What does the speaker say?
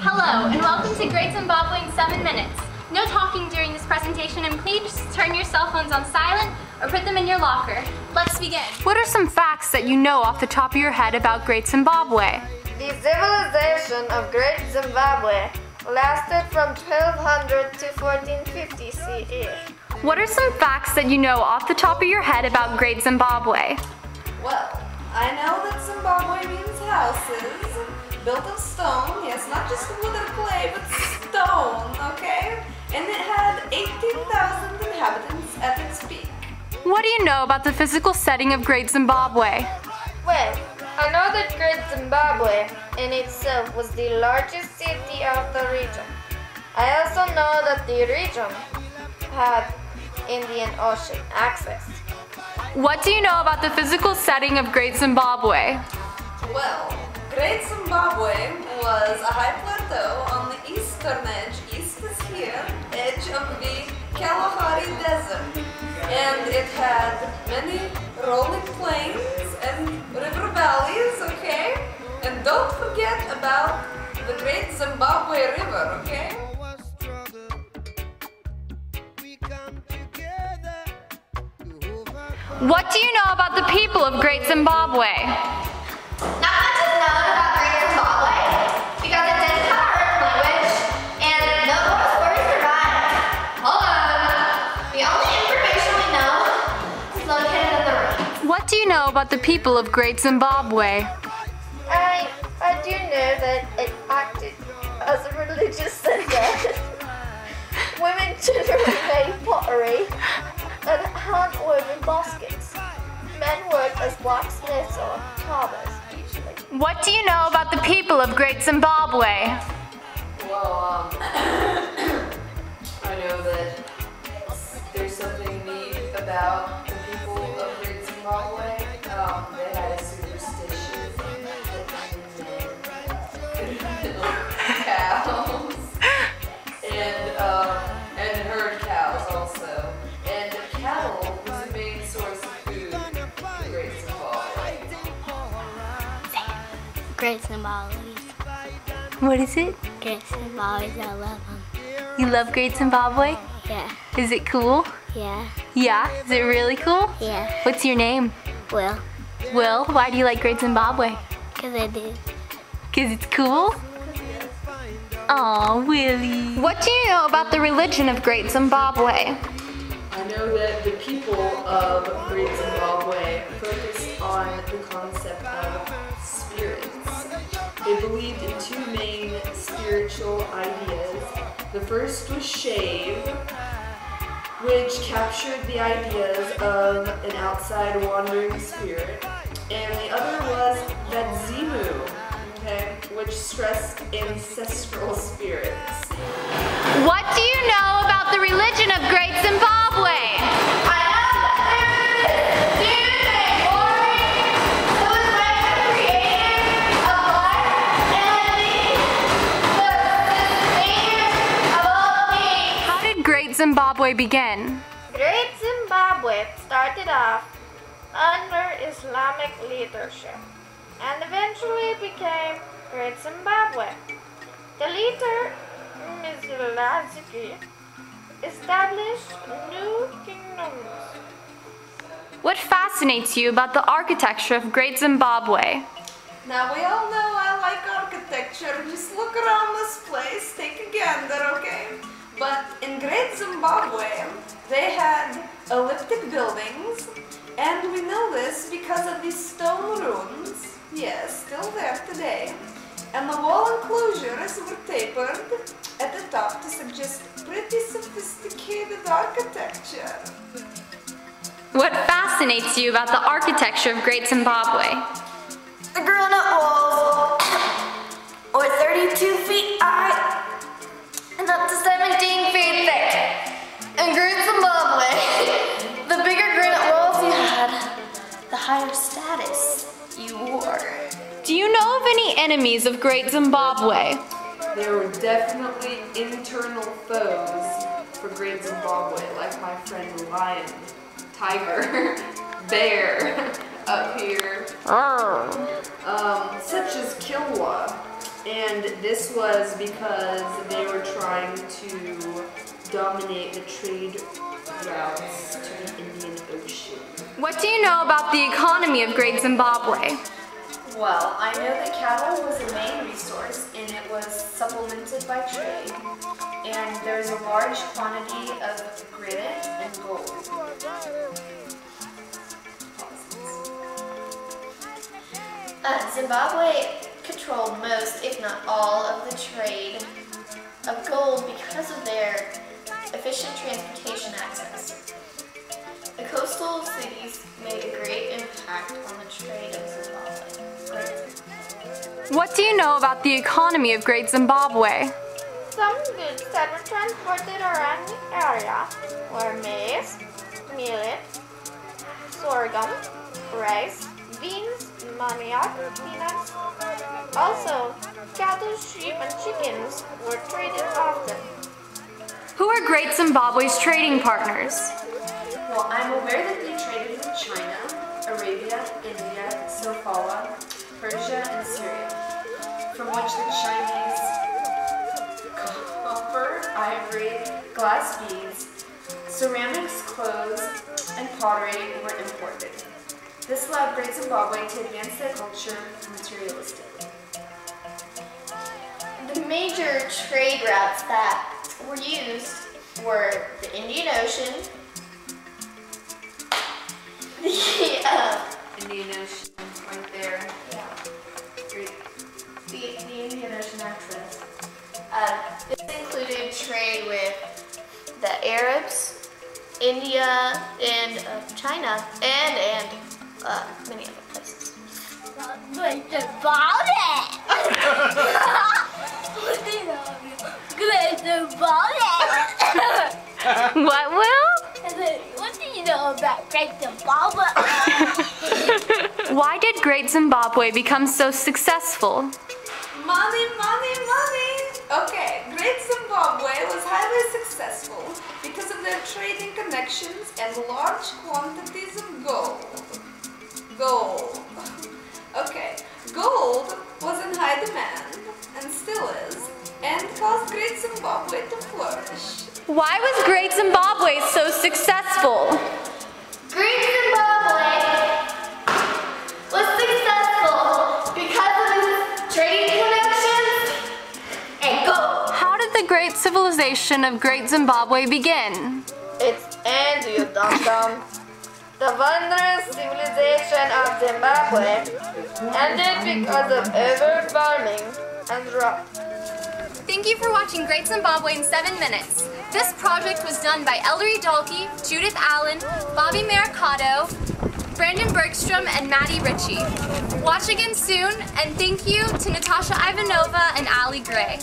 Hello, and welcome to Great Zimbabwe in 7 minutes. No talking during this presentation, and please turn your cell phones on silent or put them in your locker. Let's begin. What are some facts that you know off the top of your head about Great Zimbabwe? The civilization of Great Zimbabwe lasted from 1200 to 1450 CE. What are some facts that you know off the top of your head about Great Zimbabwe? Well, I know that Zimbabwe means houses built of stone, yes, not just wood or clay, but stone, okay? And it had 18,000 inhabitants at its peak. What do you know about the physical setting of Great Zimbabwe? Well, I know that Great Zimbabwe in itself was the largest city of the region. I also know that the region had Indian Ocean access. What do you know about the physical setting of Great Zimbabwe? Well, Great Zimbabwe was a high plateau on the eastern edge, east is here, edge of the Kalahari Desert. And it had many rolling plains and river valleys, okay? And don't forget about the Great Zimbabwe River, okay? What do you know about the people of Great Zimbabwe? Not much is known about Great Zimbabwe because it didn't have an earth language and no oral stories survive. Hold on. The only information we know is located in the ruins. What do you know about the people of Great Zimbabwe? I do know that it acted as a religious center. Women generally made pottery and hand-woven baskets. Men worked as blacksmiths or carvers, usually. What do you know about the people of Great Zimbabwe? Well, I know that there's something neat about the people of Great Zimbabwe. They had a superstition that men could milk cows and herd cows also. And cattle was the main source of food in Great Zimbabwe. Great Zimbabwe. What is it? Great Zimbabwe, I love them. You love Great Zimbabwe? Yeah. Is it cool? Yeah. Yeah? Is it really cool? Yeah. What's your name? Will. Will, why do you like Great Zimbabwe? Because I do. Because it's cool? Aw, Willie. What do you know about the religion of Great Zimbabwe? I know that the people of Great Zimbabwe focused on the concept of spirits. They believed in two main spiritual ideas. The first was shave, which captured the ideas of an outside wandering spirit, and the other was Zimu, okay, which stressed ancestral spirits. What do you know about the religion of Great Zimbabwe? I know that there is dude named Ori who was like the creator of life and the sustainer of all things. How did Great Zimbabwe begin? Great Zimbabwe started off under Islamic leadership and eventually became Great Zimbabwe. The leader, Mzilaziki, established new kingdoms. What fascinates you about the architecture of Great Zimbabwe? Now we all know I like architecture. Just look around this place, take a gander, okay? But in Great Zimbabwe, they had elliptic buildings, and we know this because of these stone ruins. Yes, still there today. And the wall enclosures were tapered at the top to suggest pretty sophisticated architecture. What fascinates you about the architecture of Great Zimbabwe? The granite walls were 32 feet high and up to 17 feet thick. In Great Zimbabwe, the bigger granite walls you had, the higher status you wore. Do you know of any enemies of Great Zimbabwe? There were definitely internal foes for Great Zimbabwe, like my friend lion, tiger, bear, up here, such as Kilwa, And this was because they were trying to dominate the trade routes to the Indian Ocean. What do you know about the economy of Great Zimbabwe? Well, I know that cattle was the main resource and it was supplemented by trade. And there's a large quantity of granite and gold. Zimbabwe controlled most, if not all, of the trade of gold because of their efficient transportation access. The coastal cities made a great impact on the trade of Zimbabwe. What do you know about the economy of Great Zimbabwe? Some goods that were transported around the area were maize, millet, sorghum, rice, beans, manioc, peanuts. Also, cattle, sheep, and chickens were traded often. Who are Great Zimbabwe's trading partners? Well, I'm aware that they traded with China, Arabia, India, Sofala, Persia, and Syria, from which the Chinese copper, ivory, glass beads, ceramics, clothes, and pottery were imported. This allowed Great Zimbabwe to advance their culture materialistically. The major trade routes that were used were the Indian Ocean, the Indian Ocean, right there. yeah, the Indian Ocean access. This included trade with the Arabs, India, and China, and many other places. Great Zimbabwe! Great Zimbabwe! What, Will? What do you know about Great Zimbabwe? Why did Great Zimbabwe become so successful? Money, money, money! Okay, Great Zimbabwe was highly successful because of their trading connections and large quantities of gold. Gold. Okay, gold was in high demand, and still is, and caused Great Zimbabwe to flourish. Why was Great Zimbabwe so successful? Great Zimbabwe was successful because of its trading connections and gold. How did the great civilization of Great Zimbabwe begin? Its end, you dum-dum. The wondrous civilization of Zimbabwe ended because of over-farming and drought. Thank you for watching Great Zimbabwe in 7 minutes. This project was done by Ellery Dalkey, Judith Allen, Bobby Maricotto, Brandon Bergstrom, and Maddie Ritchie. Watch again soon, and thank you to Natasha Ivanova and Ali Gray.